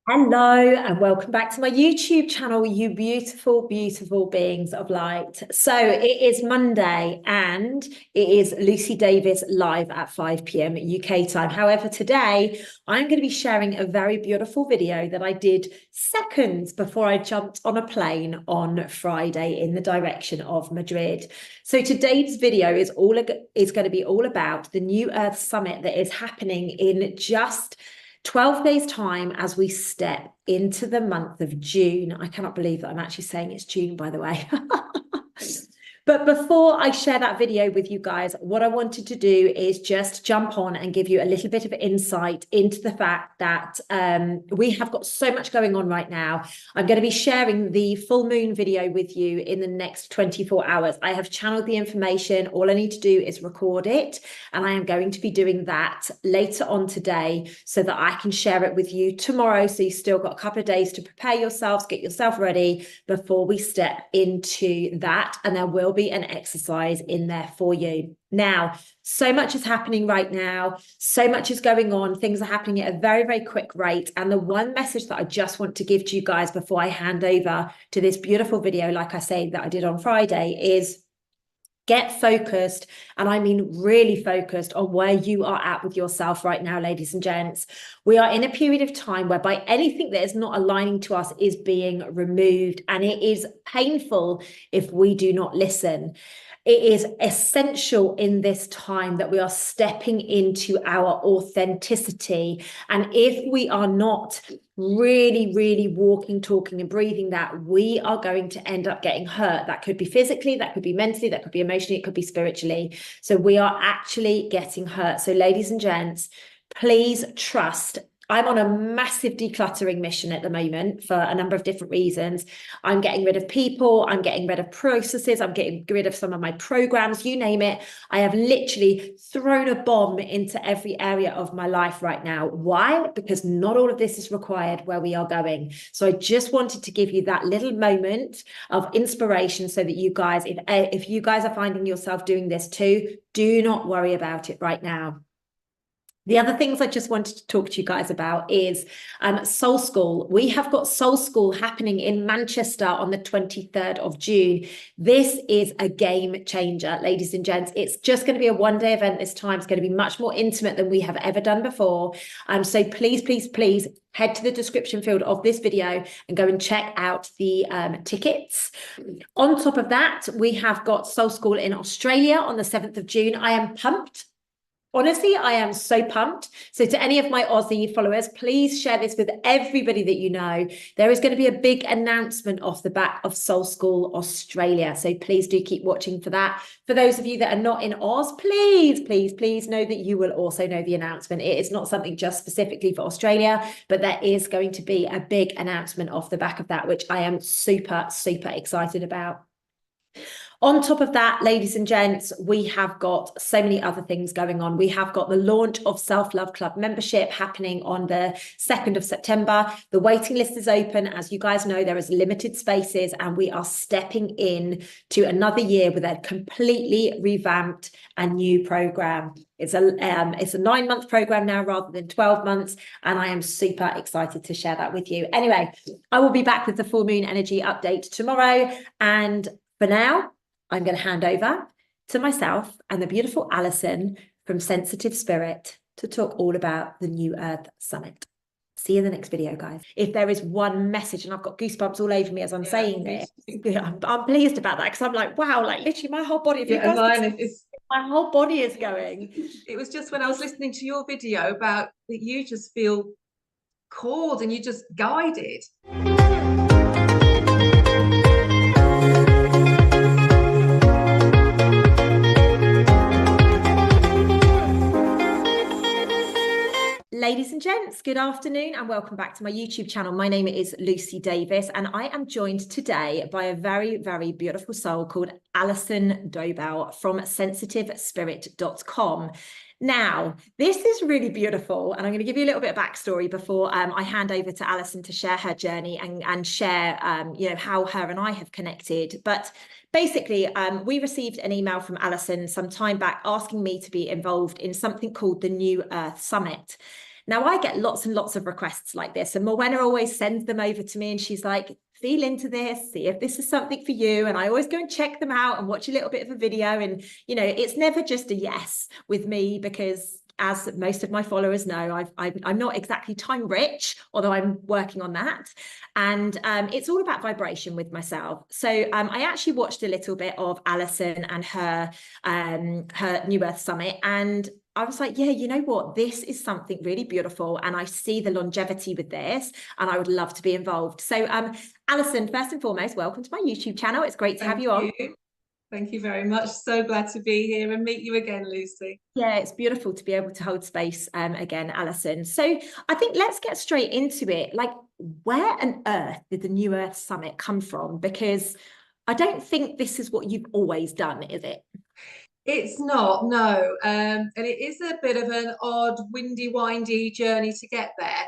Hello and welcome back to my YouTube channel, you beautiful, beautiful beings of light. So it is Monday and it is Lucy Davis live at 5 p.m. UK time. However, today I'm going to be sharing a very beautiful video that I did seconds before I jumped on a plane on Friday in the direction of Madrid. So today's video is going to be all about the New Earth Summit that is happening in just 12 days time as we step into the month of June. I cannot believe that I'm actually saying it's June, by the way. But before I share that video with you guys, what I wanted to do is just jump on and give you a little bit of insight into the fact that we have got so much going on right now. I'm going to be sharing the full moon video with you in the next 24 hours. I have channeled the information. All I need to do is record it. And I am going to be doing that later on today so that I can share it with you tomorrow. So you've still got a couple of days to prepare yourselves, get yourself ready before we step into that. And there will be an exercise in there for you. Now, so much is happening right now. So much is going on. Things are happening at a very, very quick rate. And the one message that I just want to give to you guys before I hand over to this beautiful video, like I say, that I did on Friday, is get focused, and I mean really focused on where you are at with yourself right now, ladies and gents. We are in a period of time whereby anything that is not aligning to us is being removed, and it is painful if we do not listen. It is essential in this time that we are stepping into our authenticity. And if we are not really, really walking, talking, and breathing that, we are going to end up getting hurt. That could be physically, that could be mentally, that could be emotionally, it could be spiritually. So we are actually getting hurt. So ladies and gents, please trust. I'm on a massive decluttering mission at the moment for a number of different reasons. I'm getting rid of people, I'm getting rid of processes, I'm getting rid of some of my programs, you name it. I have literally thrown a bomb into every area of my life right now. Why? Because not all of this is required where we are going. So I just wanted to give you that little moment of inspiration so that you guys, if you guys are finding yourself doing this too, do not worry about it right now. The other things I just wanted to talk to you guys about is Soul School. We have got Soul School happening in Manchester on the 23rd of June. This is a game changer, ladies and gents. It's just going to be a one-day event this time. It's going to be much more intimate than we have ever done before. So please, please, please head to the description field of this video and go and check out the tickets. On top of that, we have got Soul School in Australia on the 7th of June. I am pumped. Honestly, I am so pumped. So to any of my Aussie followers, please share this with everybody that you know. There is going to be a big announcement off the back of Soul School Australia. So please do keep watching for that. For those of you that are not in Oz, please, please, please know that you will also know the announcement. It is not something just specifically for Australia, but there is going to be a big announcement off the back of that, which I am super, super excited about. On top of that, ladies and gents, we have got so many other things going on. We have got the launch of Self-Love Club membership happening on the 2nd of September. The waiting list is open. As you guys know, there is limited spaces, and we are stepping in to another year with a completely revamped and new program. It's a 9-month program now rather than 12 months. And I am super excited to share that with you. Anyway, I will be back with the full moon energy update tomorrow. And for now, I'm going to hand over to myself and the beautiful Allison from Sensitive Spirit to talk all about the New Earth Summit. See you in the next video, guys. If there is one message, and I've got goosebumps all over me as I'm saying this, I'm pleased about that, because I'm like, wow, like literally my whole body, my whole body is going. It was just when I was listening to your video about that you just feel called and you just guided. Ladies and gents, good afternoon and welcome back to my YouTube channel. My name is Lucy Davis and I am joined today by a very, very beautiful soul called Alison Dobel from sensitivespirit.com. Now, this is really beautiful, and I'm going to give you a little bit of backstory before I hand over to Alison to share her journey and share, how her and I have connected. But basically, we received an email from Alison some time back asking me to be involved in something called the New Earth Summit. Now, I get lots and lots of requests like this, and Morwenna always sends them over to me, and she's like, feel into this, see if this is something for you. And I always go and check them out and watch a little bit of a video. And, you know, it's never just a yes with me, because as most of my followers know, I'm not exactly time rich, although I'm working on that. And it's all about vibration with myself. So I actually watched a little bit of Allison and her New Earth Summit, and I was like, yeah, you know what? This is something really beautiful. And I see the longevity with this, and I would love to be involved. So Alison, first and foremost, welcome to my YouTube channel. It's great to have you on. Thank you very much. So glad to be here and meet you again, Lucy. Yeah, it's beautiful to be able to hold space again, Alison. So I think let's get straight into it. Like, where on earth did the New Earth Summit come from? Because I don't think this is what you've always done, is it? It's not, no. And it is a bit of an odd, windy, windy journey to get there.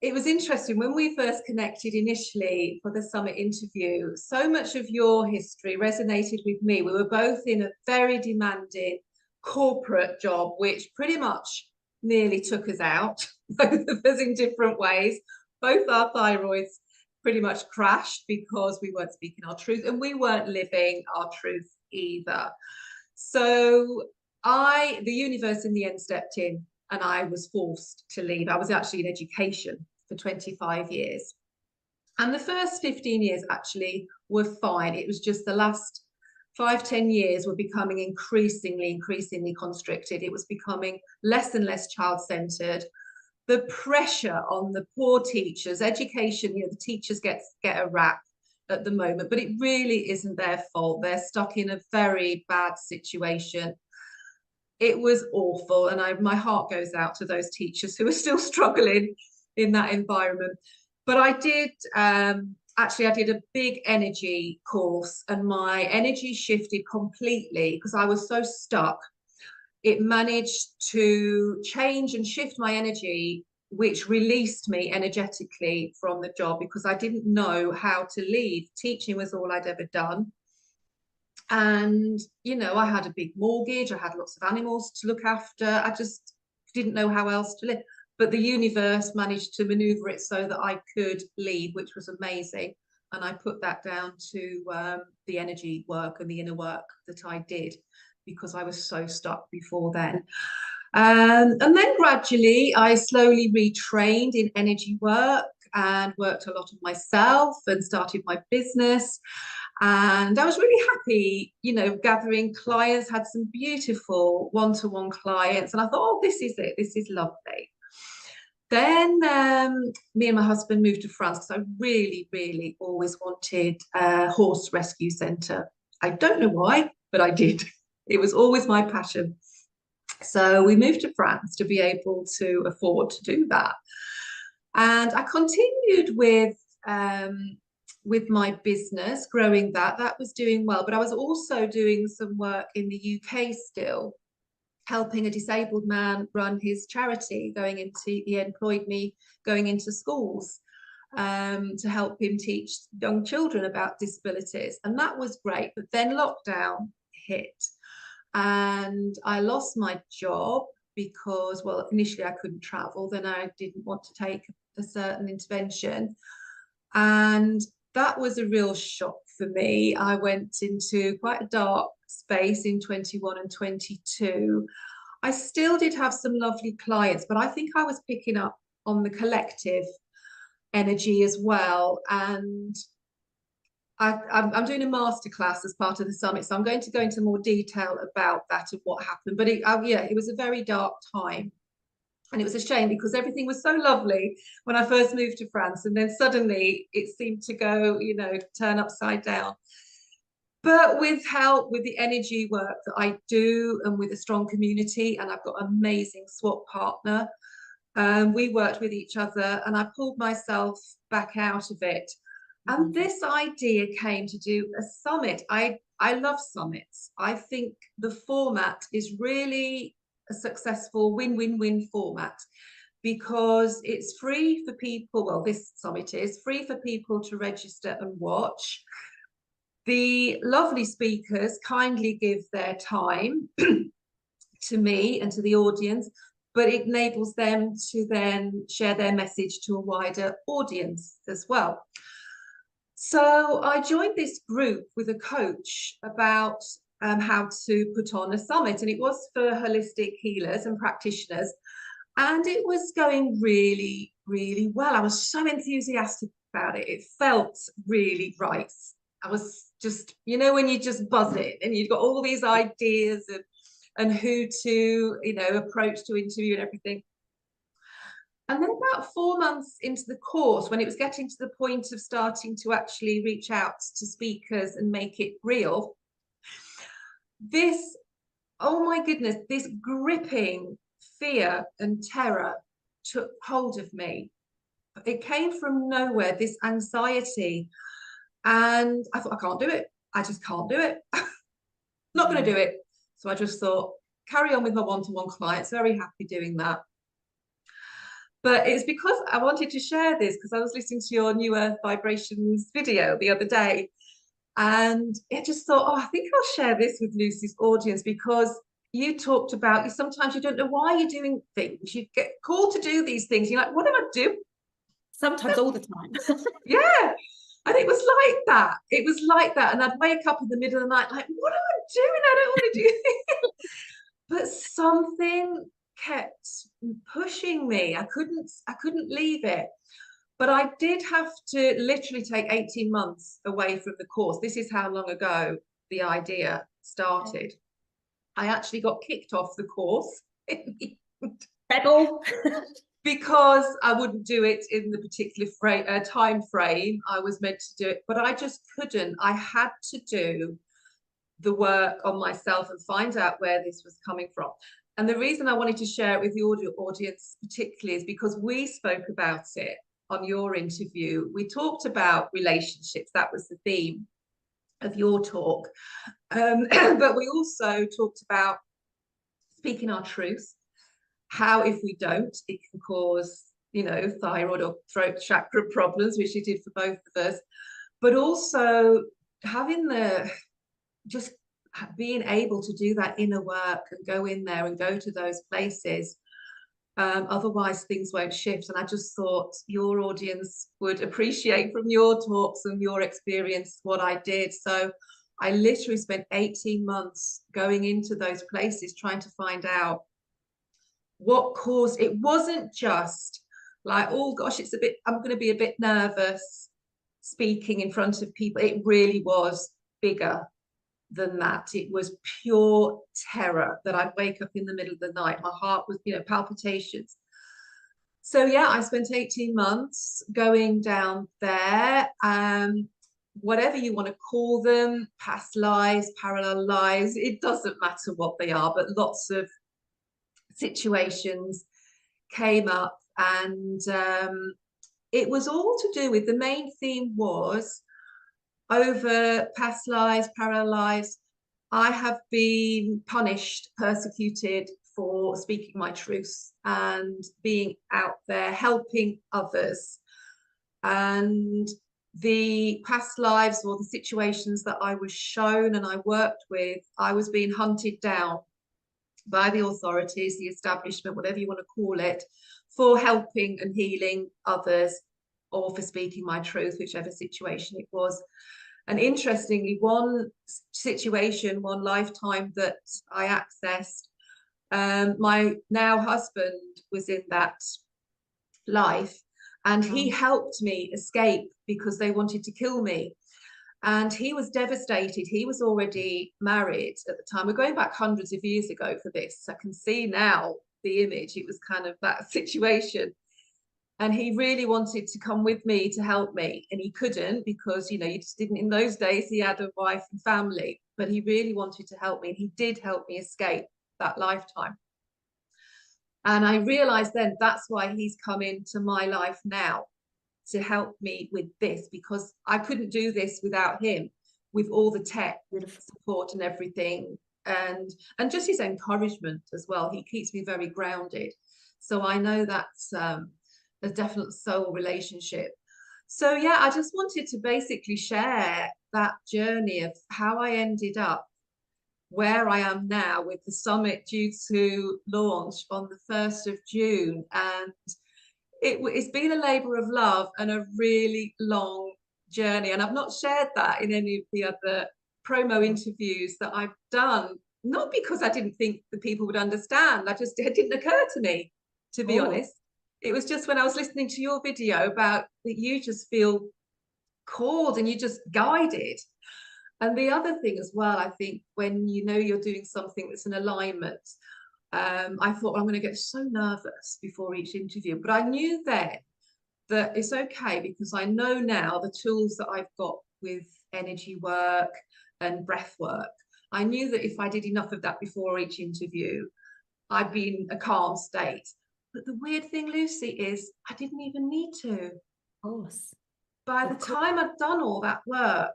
It was interesting when we first connected initially for the summit interview. So much of your history resonated with me. We were both in a very demanding corporate job, which pretty much nearly took us out, both of us in different ways. Both our thyroids pretty much crashed because we weren't speaking our truth, and we weren't living our truth either. So the universe in the end stepped in, and I was forced to leave. I was actually in education for 25 years. And the first 15 years actually were fine. It was just the last 5-10 years were becoming increasingly constricted. It was becoming less and less child-centered. The pressure on the poor teachers, education, you know, the teachers get a rap at the moment, but it really isn't their fault. They're stuck in a very bad situation. It was awful, and my heart goes out to those teachers who are still struggling in that environment. But I did actually, I did a big energy course, and my energy shifted completely because I was so stuck. It managed to change and shift my energy, which released me energetically from the job, because I didn't know how to leave. Teaching was all I'd ever done. And, you know, I had a big mortgage, I had lots of animals to look after. I just didn't know how else to live. But the universe managed to maneuver it so that I could leave, which was amazing. And I put that down to the energy work and the inner work that I did, because I was so stuck before then. And then gradually, I slowly retrained in energy work and worked a lot on myself and started my business. And I was really happy, you know, gathering clients, had some beautiful one-to-one clients. And I thought, oh, this is it. This is lovely. Then me and my husband moved to France because I really, really always wanted a horse rescue centre. I don't know why, but I did. It was always my passion. So we moved to France to be able to afford to do that. And I continued with my business, growing that. That was doing well. But I was also doing some work in the UK still, helping a disabled man run his charity, he employed me going into schools to help him teach young children about disabilities. And that was great. But then lockdown hit, and I lost my job because, well, initially I couldn't travel. Then I didn't want to take a certain intervention. And that was a real shock for me. I went into quite a dark space in 21 and 22. I still did have some lovely clients, but I think I was picking up on the collective energy as well. And I'm doing a masterclass as part of the summit, so I'm going to go into more detail about that and what happened. But yeah, it was a very dark time. And it was a shame because everything was so lovely when I first moved to France. And then suddenly it seemed to go, you know, turn upside down. But with help, with the energy work that I do, and with a strong community, and I've got an amazing swap partner, we worked with each other, and I pulled myself back out of it. And this idea came to do a summit. I love summits. I think the format is really a successful win-win-win format, because it's free for people. Well, this summit is free for people to register and watch. The lovely speakers kindly give their time to me and to the audience. but it enables them to then share their message to a wider audience as well. So I joined this group with a coach about how to put on a summit, and it was for holistic healers and practitioners, and it was going really, really well. I was so enthusiastic about it. It felt really right. I was just, you know, when you just buzz it and you've got all these ideas and who to, you know, approach to interview and everything. And then about 4 months into the course, when it was getting to the point of starting to actually reach out to speakers and make it real, this, oh my goodness, this gripping fear and terror took hold of me. It came from nowhere, this anxiety. And I thought, I can't do it. I just can't do it. Not going to do it. So I just thought, carry on with my one-to-one clients. Very happy doing that. But it's because I wanted to share this because I was listening to your New Earth Vibrations video the other day. And it just thought, oh, I think I'll share this with Lucy's audience, because you talked about, sometimes you don't know why you're doing things. You get called to do these things. You're like, what do I do? Sometimes all the time. Yeah. And it was like that. It was like that. And I'd wake up in the middle of the night, like, what am I doing? I don't want to do this. But something kept pushing me. I couldn't leave it. But I did have to literally take 18 months away from the course. This is how long ago the idea started. I actually got kicked off the course because I wouldn't do it in the particular time frame I was meant to do it. But I just couldn't. I had to do the work on myself and find out where this was coming from. And the reason I wanted to share it with the audience particularly is because we spoke about it on your interview. We talked about relationships. That was the theme of your talk. But we also talked about speaking our truth, how if we don't, it can cause, you know, thyroid or throat chakra problems, which it did for both of us. But also having just being able to do that inner work and go in there and go to those places. Otherwise things won't shift. And I just thought your audience would appreciate from your talks and your experience what I did. So I literally spent 18 months going into those places trying to find out what caused it. Wasn't just like, oh gosh, I'm going to be a bit nervous speaking in front of people. It really was bigger than that. It was pure terror that I'd wake up in the middle of the night. My heart was, you know, palpitations. So yeah, I spent 18 months going down there. Whatever you want to call them, past lives, parallel lives, it doesn't matter what they are, but lots of situations came up, and it was all to do with, the main theme was over past lives, parallel lives. I have been punished, persecuted for speaking my truth and being out there helping others. And the past lives or the situations that I was shown and I worked with, I was being hunted down by the authorities, the establishment, whatever you want to call it, for helping and healing others or for speaking my truth, whichever situation it was. And interestingly, one situation, one lifetime that I accessed, my now husband was in that life, and he helped me escape because they wanted to kill me. And he was devastated. He was already married at the time. We're going back hundreds of years ago for this. I can see now the image. It was kind of that situation. And he really wanted to come with me to help me. And he couldn't because, you know, you just didn't, in those days, he had a wife and family. But he really wanted to help me. And he did help me escape that lifetime. And I realized then that's why he's come into my life now, to help me with this, because I couldn't do this without him, with all the tech support and everything, and just his encouragement as well. He keeps me very grounded. So I know that's a definite soul relationship. So yeah, I just wanted to basically share that journey of how I ended up where I am now with the summit due to launch on the 1st of June. And it's been a labour of love and a really long journey. And I've not shared that in any of the other promo interviews that I've done, not because I didn't think the people would understand. It didn't occur to me, to be honest. It was just when I was listening to your video about that you just feel called and you just guided. And the other thing as well, I think when you know you're doing something that's in alignment, I thought, well, I'm going to get so nervous before each interview. But I knew then that it's okay, because I know now the tools that I've got with energy work and breath work. I knew that if I did enough of that before each interview, I'd be in a calm state. But the weird thing, Lucy, is I didn't even need to. Of course. By the time I've done all that work,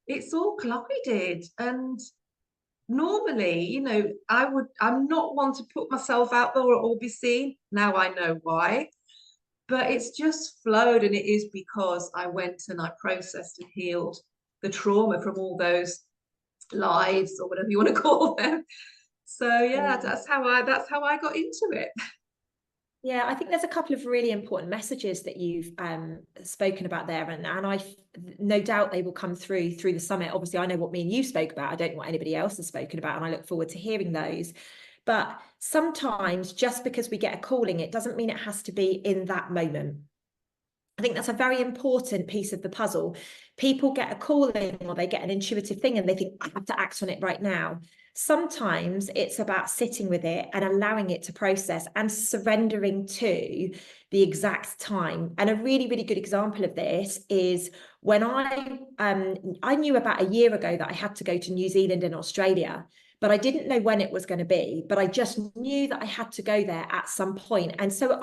it's all glided. And normally, you know, I'm not one to put myself out there or be seen. Now I know why. But it's just flowed, and it is because I went and I processed and healed the trauma from all those lives, or whatever you want to call them. So yeah, that's how I got into it. Yeah, I think there's a couple of really important messages that you've spoken about there, and I no doubt they will come through the summit. Obviously, I know what me and you spoke about. I don't know what anybody else has spoken about, and I look forward to hearing those. But sometimes just because we get a calling, it doesn't mean it has to be in that moment. I think that's a very important piece of the puzzle. People get a calling or they get an intuitive thing and they think, I have to act on it right now. Sometimes it's about sitting with it and allowing it to process and surrendering to the exact time. And a really, really good example of this is when I knew about a year ago that I had to go to New Zealand and Australia, but I didn't know when it was going to be, but I just knew that I had to go there at some point. And so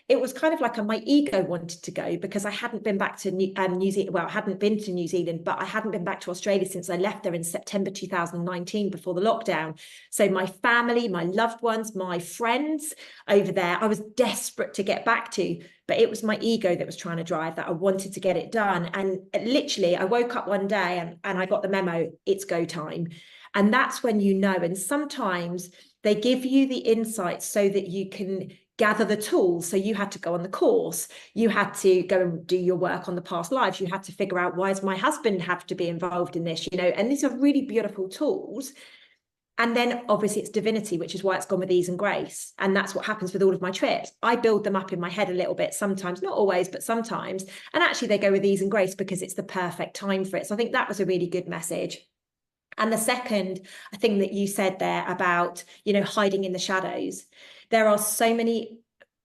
it was kind of like my ego wanted to go, because I hadn't been back to New Zealand. Well, I hadn't been to New Zealand, but I hadn't been back to Australia since I left there in September 2019 before the lockdown. So my family, my loved ones, my friends over there, I was desperate to get back to, but it was my ego that was trying to drive that. I wanted to get it done. And literally I woke up one day and I got the memo, it's go time. And that's when you know. And sometimes they give you the insights so that you can gather the tools. So you had to go on the course, you had to go and do your work on the past lives, you had to figure out, why does my husband have to be involved in this, you know? And these are really beautiful tools. And then obviously it's divinity, which is why it's gone with ease and grace. And that's what happens with all of my trips. I build them up in my head a little bit, sometimes, not always, but sometimes. And actually they go with ease and grace because it's the perfect time for it. So I think that was a really good message. And the second thing that you said there about, you know, hiding in the shadows, there are so many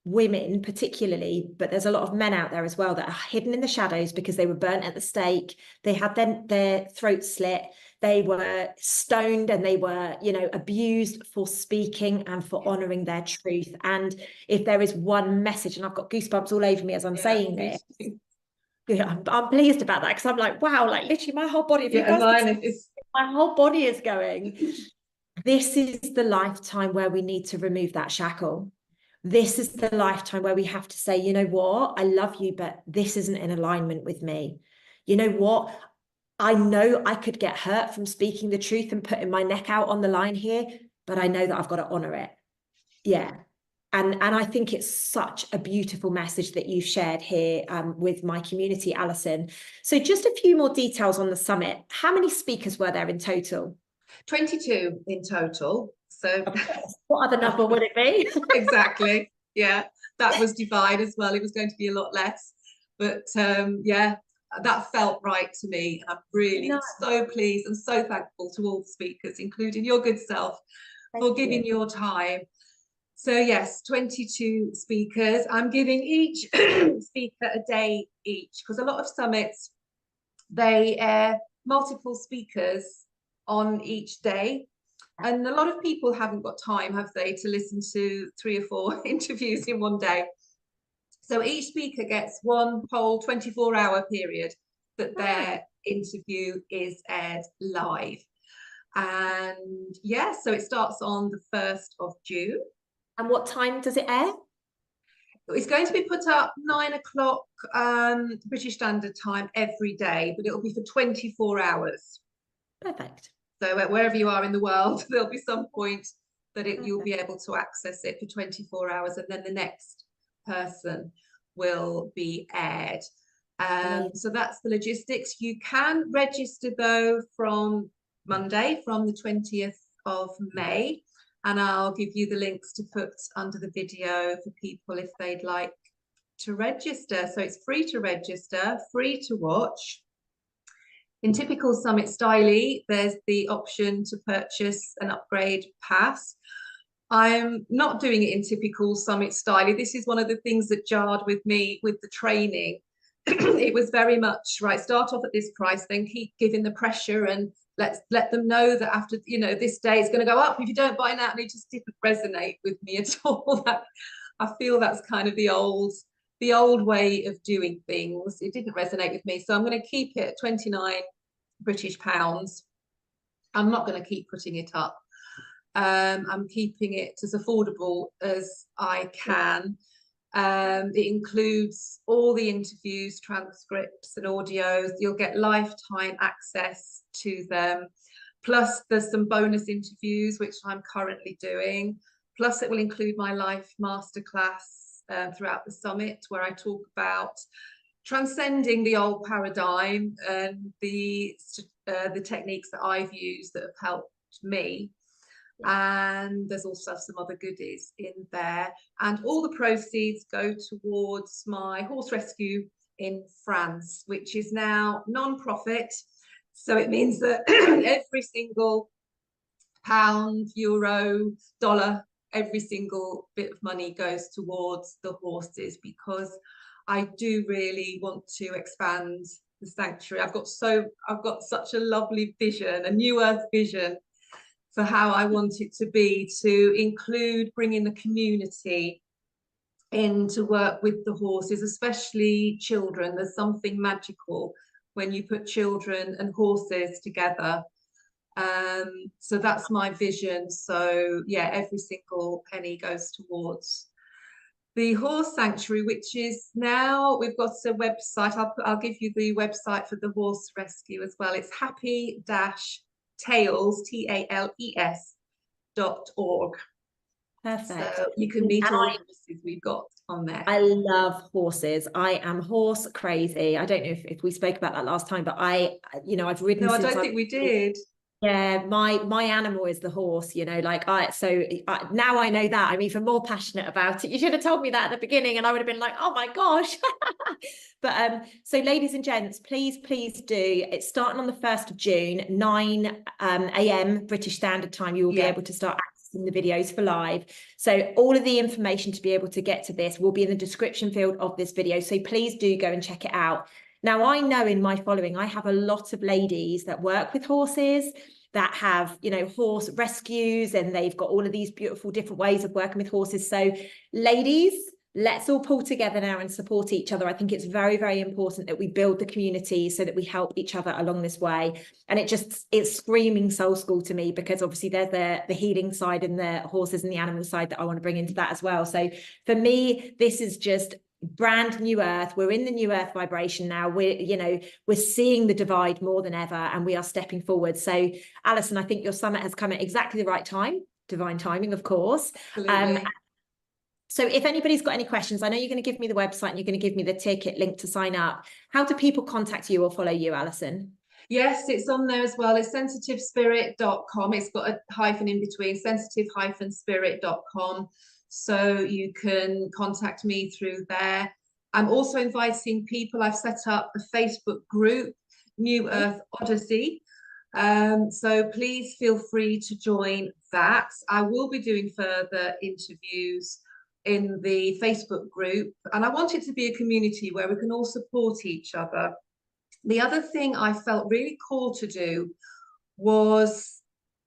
women particularly, but there's a lot of men out there as well that are hidden in the shadows because they were burnt at the stake, they had their throat slit, they were stoned, and they were, you know, abused for speaking and for honoring their truth. And if there is one message, and I've got goosebumps all over me as I'm saying this, yeah, I'm pleased about that, because I'm like, wow, like literally my whole body, if you guys my whole body is going, this is the lifetime where we need to remove that shackle. This is the lifetime where we have to say, you know what, I love you, but this isn't in alignment with me. You know what, I know I could get hurt from speaking the truth and putting my neck out on the line here, but I know that I've got to honor it. Yeah. And I think it's such a beautiful message that you've shared here with my community, Alison. So just a few more details on the summit. How many speakers were there in total? 22 in total. So what other number would it be? Exactly. Yeah, that was Divide as well. It was going to be a lot less. But yeah, that felt right to me. I'm really so pleased and so thankful to all the speakers, including your good self, for giving your time. So yes, 22 speakers. I'm giving each speaker a day each, because a lot of summits, they air multiple speakers on each day. And a lot of people haven't got time, have they, to listen to 3 or 4 interviews in one day. So each speaker gets one whole 24-hour period that their interview is aired live. And yeah, so it starts on the 1st of June. And what time does it air? It's going to be put up 9 o'clock British Standard Time every day, but it'll be for 24 hours. Perfect. So wherever you are in the world, there'll be some point that you'll be able to access it for 24 hours, and then the next person will be aired. So that's the logistics. You can register though from Monday, from the 20th of May, and I'll give you the links to put under the video for people if they'd like to register. So it's free to register, free to watch. In typical Summit style, there's the option to purchase an upgrade pass. I'm not doing it in typical Summit style. This is one of the things that jarred with me with the training. It was very much, right, start off at this price, then keep giving the pressure, and let's let them know that after, you know, this day is going to go up if you don't buy now. And it just didn't resonate with me at all. That I feel that's kind of the old way of doing things. It didn't resonate with me. So I'm going to keep it at 29 British pounds. I'm not going to keep putting it up. I'm keeping it as affordable as I can. It includes all the interviews, transcripts and audios. You'll get lifetime access to them. Plus there's some bonus interviews, which I'm currently doing. Plus it will include my life masterclass throughout the summit, where I talk about transcending the old paradigm and the techniques that I've used that have helped me. And there's also some other goodies in there, and all the proceeds go towards my horse rescue in France, which is now non-profit. So it means that every single pound, euro, dollar, every single bit of money goes towards the horses, because I do really want to expand the sanctuary. I've got such a lovely vision, a New Earth vision, for how I want it to be, to include bringing the community in to work with the horses, especially children. There's something magical when you put children and horses together. So that's my vision. So yeah, every single penny goes towards the horse sanctuary, which is now, we've got a website. I'll give you the website for the horse rescue as well. It's happy-tales, TALES.org. Perfect. So you can meet all the horses we've got on there. I love horses. I am horse crazy. I don't know if we spoke about that last time, but I've ridden. No, I don't think we did. Yeah, my animal is the horse, you know, like now I know that I'm even more passionate about it. You should have told me that at the beginning and I would have been like, oh my gosh. But so ladies and gents, please do. It's starting on the 1st of June, 9 a.m. British Standard Time. You will be able to start accessing the videos for live. So all of the information to be able to get to this will be in the description field of this video. So please do go and check it out. Now, I know in my following, I have a lot of ladies that work with horses, that have, you know, horse rescues, and they've got all of these beautiful different ways of working with horses. So ladies, let's all pull together now and support each other. I think it's very, very important that we build the community so that we help each other along this way. And it's screaming soul school to me, because obviously there's the healing side and the horses and the animal side that I want to bring into that as well. So for me, this is just brand new earth. We're in the new earth vibration now. We're seeing the divide more than ever, and we are stepping forward. So Alison, I think your summit has come at exactly the right time. Divine timing, of course. So if anybody's got any questions, I know you're going to give me the website and you're going to give me the ticket link to sign up. How do people contact you or follow you, Alison? Yes, it's on there as well. It's sensitivespirit.com. It's got a hyphen in between, sensitive-spirit.com. So you can contact me through there. I'm also inviting people. I've set up a Facebook group, New Earth Odyssey. So please feel free to join that. I will be doing further interviews in the Facebook group, and I want it to be a community where we can all support each other. The other thing I felt really called to do was,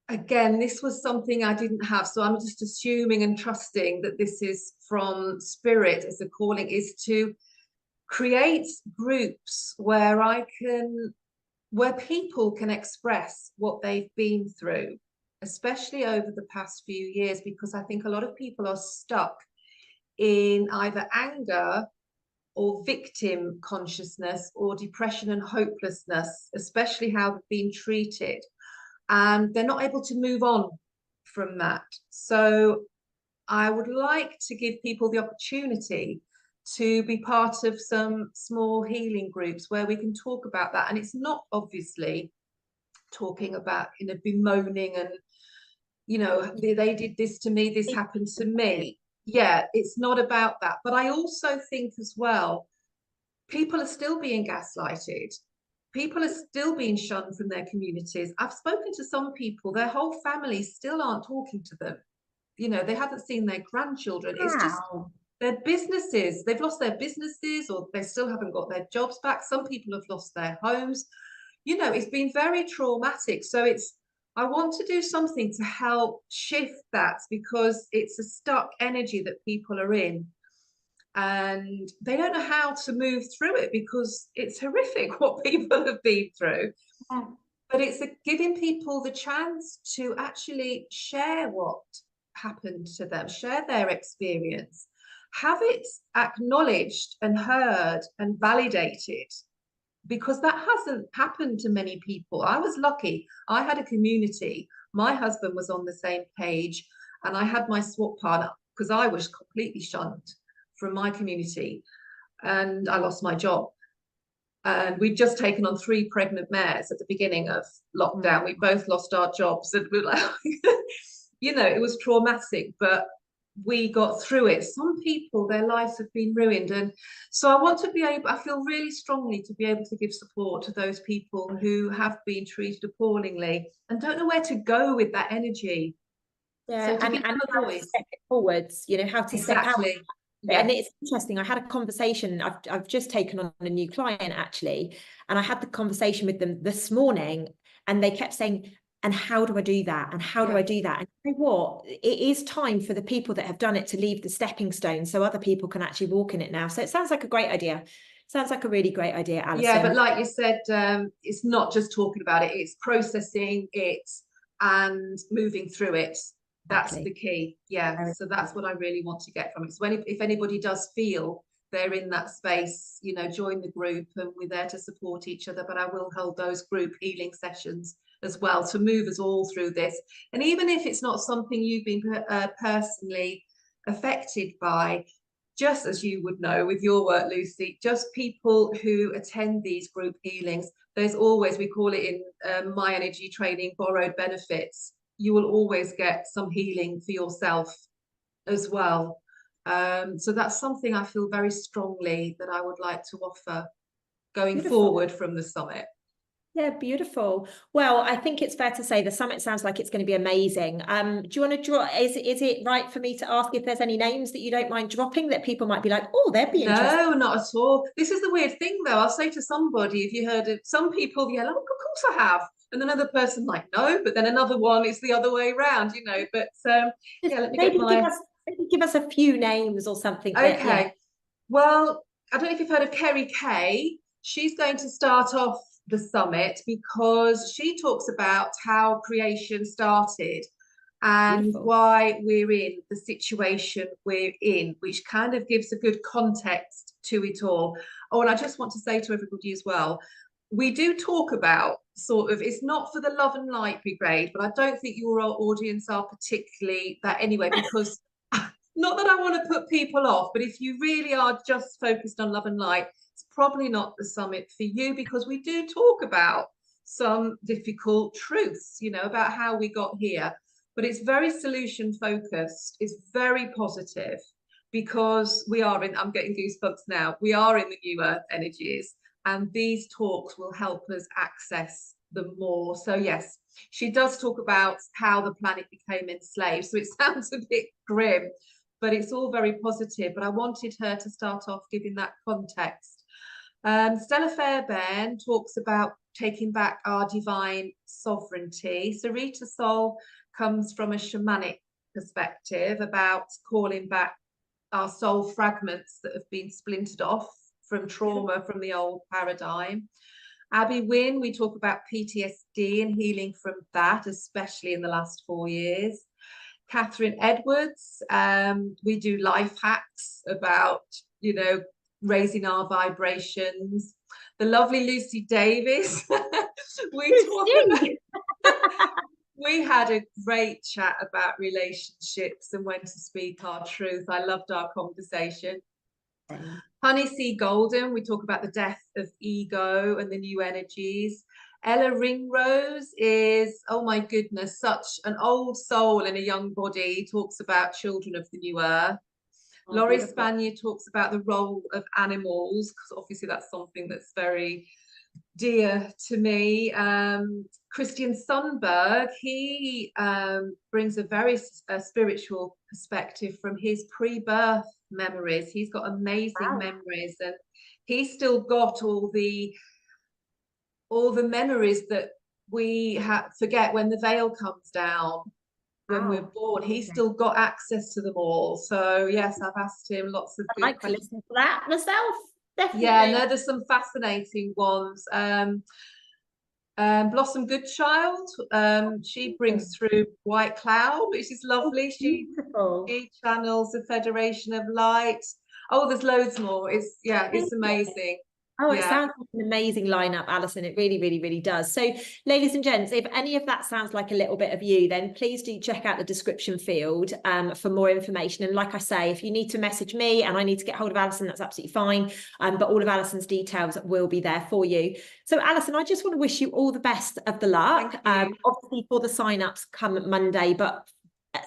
again, this was something I didn't have, so I'm just assuming and trusting that this is from spirit as a calling, is to create groups where people can express what they've been through, especially over the past few years, because I think a lot of people are stuck in either anger or victim consciousness or depression and hopelessness, especially how they've been treated. and they're not able to move on from that. So I would like to give people the opportunity to be part of some small healing groups where we can talk about that. And it's not obviously talking about, bemoaning and, they did this to me, this happened to me. Yeah, it's not about that. But I also think as well, people are still being gaslighted. People are still being shunned from their communities. I've spoken to some people, their whole families still aren't talking to them. They haven't seen their grandchildren. It's just their businesses. They've lost their businesses, or they still haven't got their jobs back. Some people have lost their homes. It's been very traumatic. So I want to do something to help shift that, because it's a stuck energy that people are in. And they don't know how to move through it, because it's horrific what people have been through. Yeah. But it's giving people the chance to actually share what happened to them, share their experience, have it acknowledged and heard and validated, because that hasn't happened to many people. I was lucky. I had a community. My husband was on the same page, and I had my swap partner, because I was completely shunned from my community, and I lost my job. And we'd just taken on 3 pregnant mares at the beginning of lockdown. We both lost our jobs, and we were like, it was traumatic, but we got through it. Some people, their lives have been ruined. And so I feel really strongly to be able to give support to those people who have been treated appallingly and don't know where to go with that energy. Yeah, So to and give them a how voice. to step it forwards, how to step out. Exactly. Yeah. And it's interesting. I had a conversation. I've just taken on a new client actually, and I had the conversation with them this morning, and they kept saying, "And how do I do that? And how do I do that?" And you know what? It is time for the people that have done it to leave the stepping stone, so other people can actually walk in it now. So it sounds like a great idea. Sounds like a really great idea, Alison. Yeah, but like you said, it's not just talking about it; it's processing it and moving through it. That's the key. Yeah. So that's what I really want to get from it. So if anybody does feel they're in that space, join the group, and we're there to support each other. But I will hold those group healing sessions as well to move us all through this. And even if it's not something you've been personally affected by, just as you would know with your work, Lucy, just people who attend these group healings, there's always, we call it in my energy training, borrowed benefits. You will always get some healing for yourself as well. So that's something I feel very strongly that I would like to offer going forward from the summit. Yeah, beautiful. Well, I think it's fair to say the summit sounds like it's going to be amazing. Do you want to draw? Is it right for me to ask if there's any names that you don't mind dropping that people might be like, oh, they'd be interested? No, not at all. This is the weird thing, though. I'll say to somebody, if you heard it, some people, yeah, like, of course I have. And then another person like, no, but then another one, it's the other way around, But yeah, let me maybe get my... give us a few names or something. Okay. Yeah. Well, I don't know if you've heard of Kerry Kay. She's going to start off the summit because she talks about how creation started and Beautiful. why we're in the situation we're in, which kind of gives a good context to it all. Oh, and I just want to say to everybody as well, we do talk about sort of, it's not for the love and light brigade, but I don't think your audience are particularly that anyway, because not that I want to put people off, but if you really are just focused on love and light, it's probably not the summit for you, because we do talk about some difficult truths, about how we got here. But it's very solution focused. It's very positive, because we are in, I'm getting goosebumps now, we are in the new earth energies, and these talks will help us access them more. So yes, she does talk about how the planet became enslaved. So it sounds a bit grim, but it's all very positive. But I wanted her to start off giving that context. Stella Fairbairn talks about taking back our divine sovereignty. Sarita Sol comes from a shamanic perspective about calling back our soul fragments that have been splintered off from trauma from the old paradigm. Abby Wynn, we talk about PTSD and healing from that, especially in the last 4 years. Catherine Edwards, we do life hacks about, raising our vibrations. The lovely Lucy Davis, we talk about We had a great chat about relationships and when to speak our truth. I loved our conversation. Honey C. Golden, we talk about the death of ego and the new energies. Ella Ringrose is, oh my goodness, such an old soul in a young body, talks about children of the new earth. Oh, Laurie beautiful. Spanier talks about the role of animals, because obviously that's something that's very dear to me. Christian Sundberg, he brings a very spiritual perspective from his pre-birth memories. He's got amazing Wow. memories, and he's still got all the memories that we forget when the veil comes down. When we're Wow. born, he's Okay. still got access to them all. So yes, I've asked him lots of I'd good like to questions. listen to that myself. Yeah, Definitely. no, there's some fascinating ones. Blossom Goodchild, she brings through White Cloud, which is Oh, lovely. beautiful. She channels the Federation of Light. Oh, there's loads more. It's amazing. Oh, it Yeah. sounds like an amazing lineup, Alison. It really, really, really does. So, ladies and gents, if any of that sounds like a little bit of you, then please do check out the description field for more information. And like I say, if you need to message me and I need to get hold of Alison, that's absolutely fine. But all of Alison's details will be there for you. So, Alison, I just want to wish you all the best of the luck. Obviously, for the sign-ups come Monday, but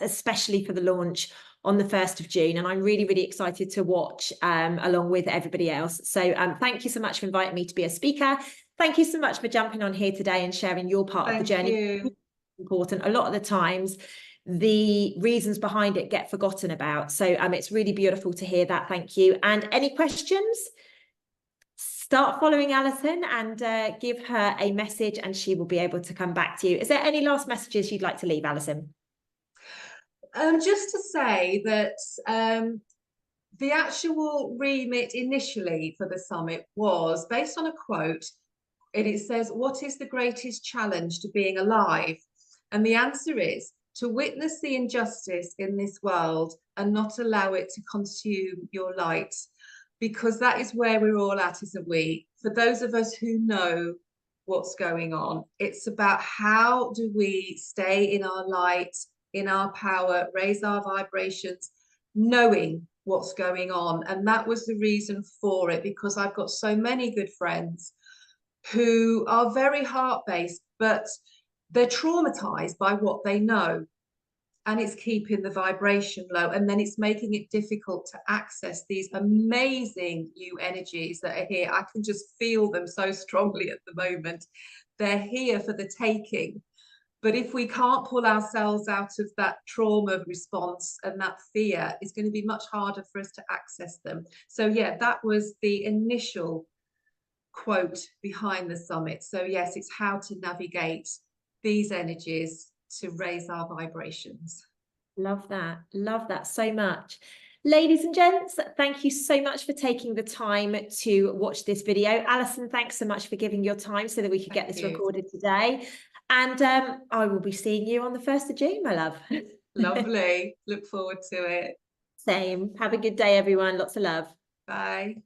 especially for the launch on the 1st of June. And I'm really, really excited to watch along with everybody else. So thank you so much for inviting me to be a speaker. Thank you so much for jumping on here today and sharing your part of the journey. You. Important. A lot of the times, the reasons behind it get forgotten about. So it's really beautiful to hear that. Thank you. And any questions? Start following Alison and give her a message and she will be able to come back to you. Is there any last messages you'd like to leave, Alison? Just to say that the actual remit initially for the summit was based on a quote, and it says, "What is the greatest challenge to being alive?" And the answer is to witness the injustice in this world and not allow it to consume your light, because that is where we're all at, isn't we? For those of us who know what's going on, it's about how do we stay in our light, in our power, raise our vibrations, knowing what's going on. And that was the reason for it, because I've got so many good friends who are very heart-based, but they're traumatized by what they know. And it's keeping the vibration low. And then it's making it difficult to access these amazing new energies that are here. I can just feel them so strongly at the moment. They're here for the taking. But if we can't pull ourselves out of that trauma response and that fear, it's going to be much harder for us to access them. So yeah, that was the initial quote behind the summit. So yes, it's how to navigate these energies to raise our vibrations. Love that so much. Ladies and gents, thank you so much for taking the time to watch this video. Alison, thanks so much for giving your time so that we could get this recorded today. And I will be seeing you on the 1st of June, my love. Lovely. Look forward to it. Same. Have a good day, everyone. Lots of love. Bye.